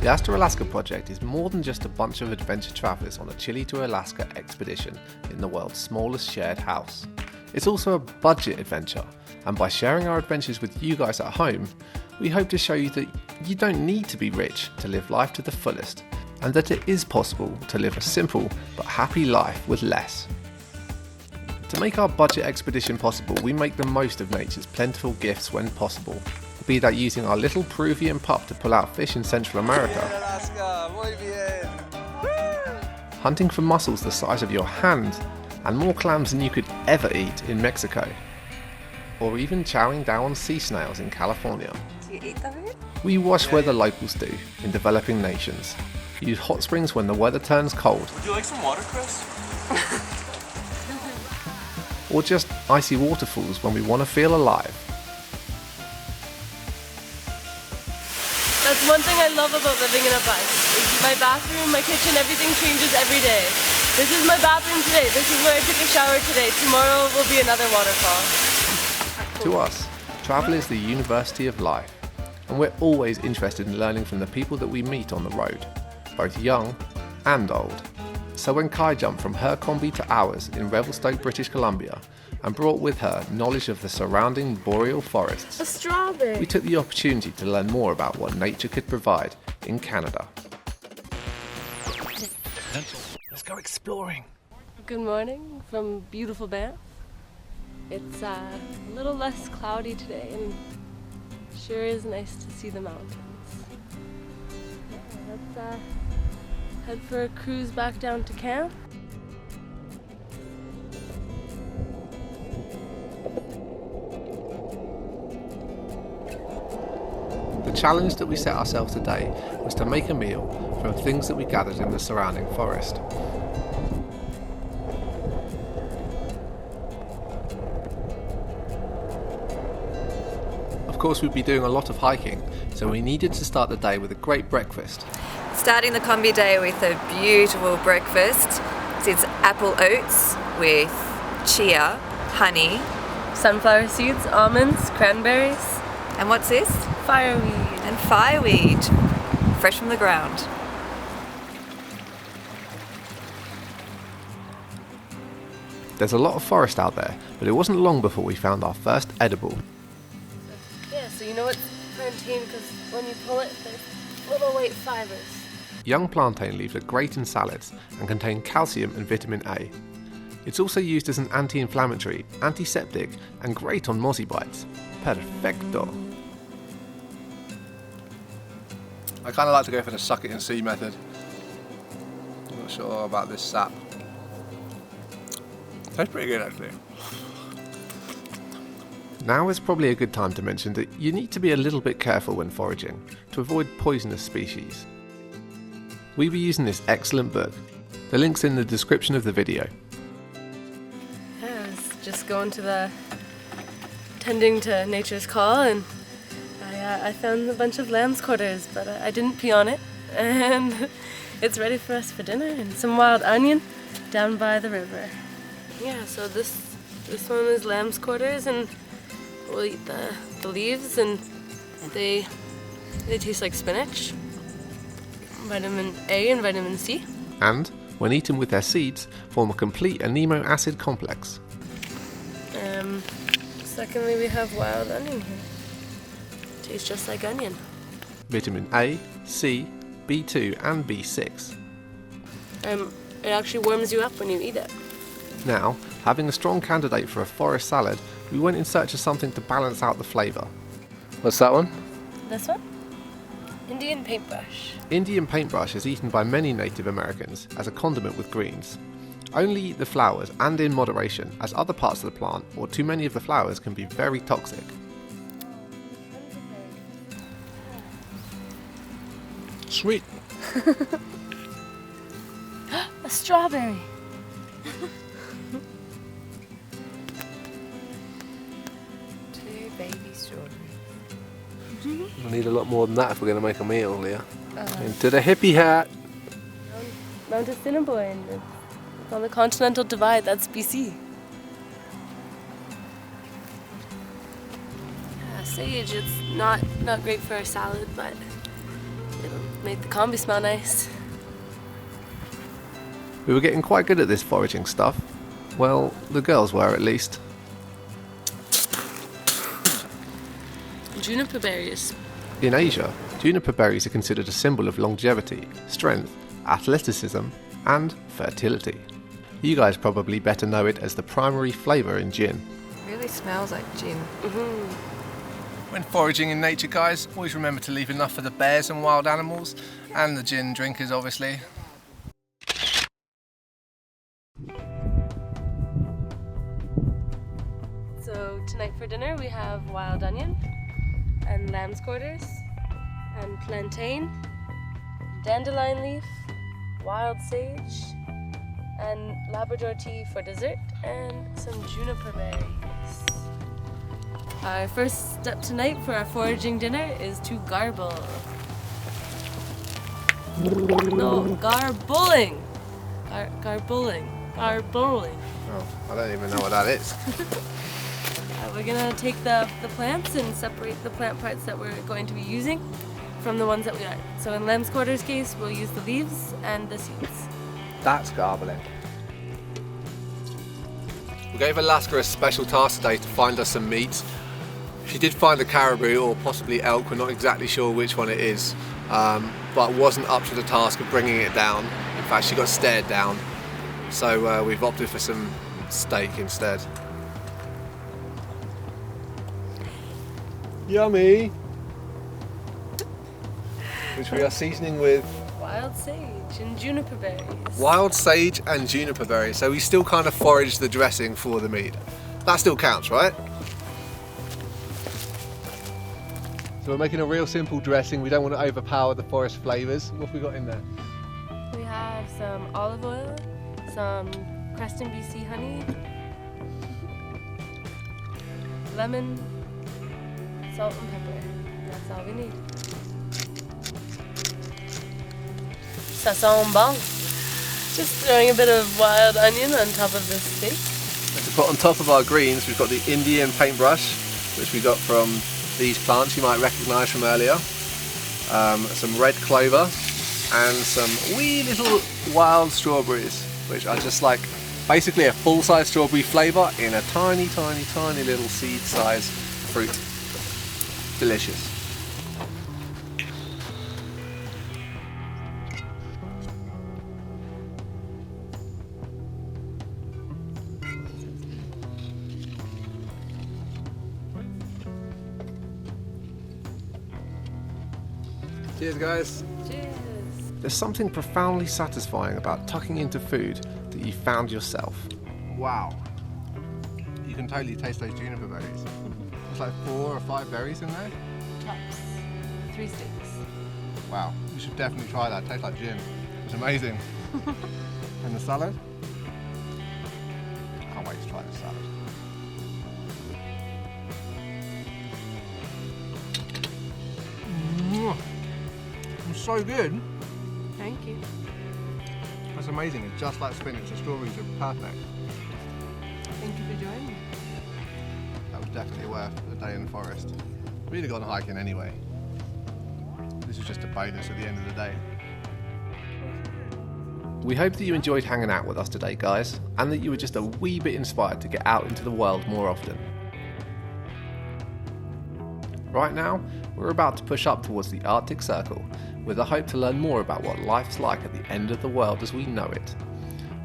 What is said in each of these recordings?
The Alaska project is more than just a bunch of adventure travellers on a Chile to Alaska expedition in the world's smallest shared house. It's also a budget adventure, and by sharing our adventures with you guys at home, we hope to show you that you don't need to be rich to live life to the fullest, and that it is possible to live a simple but happy life with less. To make our budget expedition possible, we make the most of nature's plentiful gifts when possible, be that using our little Peruvian pup to pull out fish in Central America, hunting for mussels the size of your hand and more clams than you could ever eat in Mexico, or even chowing down on sea snails in California. Do you eat them? We wash where the locals do in developing nations, use hot springs when the weather turns cold, Would you like some water, Chris? or just icy waterfalls when we want to feel alive. That's one thing I love about living in a bus. Is my bathroom, my kitchen, everything changes every day. This is my bathroom today. This is where I took a shower today. Tomorrow will be another waterfall. To us, travel is the university of life, and we're always interested in learning from the people that we meet on the road, both young and old. So when Kai jumped from her combi to ours in Revelstoke, British Columbia, and brought with her knowledge of the surrounding boreal forests, A strawberry. we took the opportunity to learn more about what nature could provide in Canada. Let's go exploring. Good morning from beautiful Banff. It's a little less cloudy today and sure is nice to see the mountains. Yeah, let's head for a cruise back down to camp. The challenge that we set ourselves today was to make a meal from things that we gathered in the surrounding forest. Of course, we'd be doing a lot of hiking, so we needed to start the day with a great breakfast. Starting the combi day with a beautiful breakfast. It's apple oats with chia, honey. Sunflower seeds, almonds, cranberries, And what's this? fireweed. And fireweed, fresh from the ground. There's a lot of forest out there, but it wasn't long before we found our first edible. Yeah, so you know it's plantain because when you pull it, there's little white fibers. Young plantain leaves are great in salads and contain calcium and vitamin A. It's also used as an anti-inflammatory, antiseptic, and great on mozzie bites. Perfecto. I kind of like to go for the suck it and see method. I'm not sure about this sap. Tastes pretty good actually. Now is probably a good time to mention that you need to be a little bit careful when foraging to avoid poisonous species. We were using this excellent book. The link's in the description of the video. Yeah, I was just going to the tending to nature's call and I found a bunch of lamb's quarters, but I didn't pee on it. And it's ready for us for dinner and some wild onion down by the river. Yeah, so this one is lamb's quarters and we'll eat the leaves and they taste like spinach, vitamin A and vitamin C. And, when eaten with their seeds, form a complete amino acid complex. Secondly, we have wild onion here. Tastes just like onion. Vitamin A, C, B2 and B6. It actually warms you up when you eat it. Now, having a strong candidate for a forest salad, we went in search of something to balance out the flavour. What's that one? This one? Indian paintbrush. Indian paintbrush is eaten by many Native Americans as a condiment with greens. Only eat the flowers and in moderation, as other parts of the plant or too many of the flowers can be very toxic. Sweet. A strawberry. Two baby strawberries. We'll need a lot more than that if we're going to make a meal, Leah. Into the hippie hat. Mount Assiniboine. It's on the Continental Divide. That's BC. Yes. sage. It's not great for a salad, but it'll make the combi smell nice. We were getting quite good at this foraging stuff. Well, the girls were at least. Juniper berries. In Asia, juniper berries are considered a symbol of longevity, strength, athleticism, and fertility. You guys probably better know it as the primary flavour in gin. It really smells like gin. When foraging in nature, guys, always remember to leave enough for the bears and wild animals, and the gin drinkers, obviously. So tonight for dinner we have wild onion and lamb's quarters and plantain, dandelion leaf, wild sage, and Labrador tea for dessert, and some juniper berries. Our first step tonight for our foraging dinner is to garble. No, garbling. Garbling. Oh, I don't even know what that is. We're gonna take the plants and separate the plant parts that we're going to be using from the ones that we aren't. So in lamb's quarters case, we'll use the leaves and the seeds. That's garbling. We gave Alaska a special task today to find us some meat. She did find a caribou or possibly elk, we're not exactly sure which one it is, but wasn't up to the task of bringing it down. In fact, she got stared down. So we've opted for some steak instead. Yummy! Which we are seasoning with Wild sage and juniper berries. wild sage and juniper berries. So we still kind of forage the dressing for the meat. That still counts, right? So we're making a real simple dressing. We don't want to overpower the forest flavours. What have we got in there? We have some olive oil, some Creston BC honey, lemon, salt and pepper. That's all we need. Ça sent bon. Just throwing a bit of wild onion on top of this steak. And to put on top of our greens, we've got the Indian paintbrush, which we got from these plants you might recognise from earlier. Some red clover and some wee little wild strawberries, which are just like basically a full-size strawberry flavour in a tiny, tiny, tiny little seed-sized fruit. Delicious. Cheers, guys. Cheers. There's something profoundly satisfying about tucking into food that you found yourself. Wow. You can totally taste those juniper berries. There's like 4 or 5 berries in there. Tops. 3 sticks. Wow, you should definitely try that. It tastes like gin. It's amazing. And the salad? Can't wait to try the salad. It's so good. Thank you. That's amazing. It's just like spinach. The strawberries are perfect. Thank you for joining me. That was definitely worth a day in the forest. We'd have gone hiking anyway. This is just a bonus at the end of the day. We hope that you enjoyed hanging out with us today, guys, and that you were just a wee bit inspired to get out into the world more often. Right now, we're about to push up towards the Arctic Circle, with the hope to learn more about what life's like at the end of the world as we know it.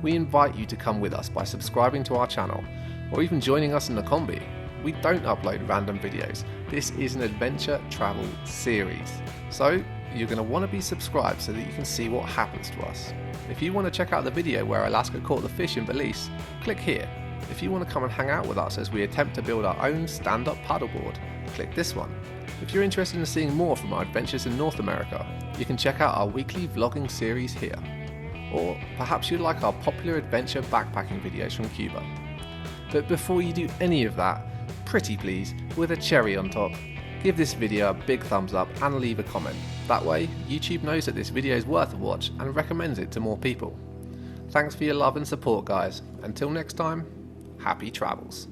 We invite you to come with us by subscribing to our channel, or even joining us in the combi. We don't upload random videos. This is an adventure travel series. So you're going to want to be subscribed so that you can see what happens to us. If you want to check out the video where Alaska caught the fish in Belize, click here. If you want to come and hang out with us as we attempt to build our own stand-up paddleboard, click this one. If you're interested in seeing more from our adventures in North America, you can check out our weekly vlogging series here. Or perhaps you'd like our popular adventure backpacking videos from Cuba. But before you do any of that, pretty please, with a cherry on top, give this video a big thumbs up and leave a comment. That way, YouTube knows that this video is worth a watch and recommends it to more people. Thanks for your love and support, guys. Until next time, happy travels.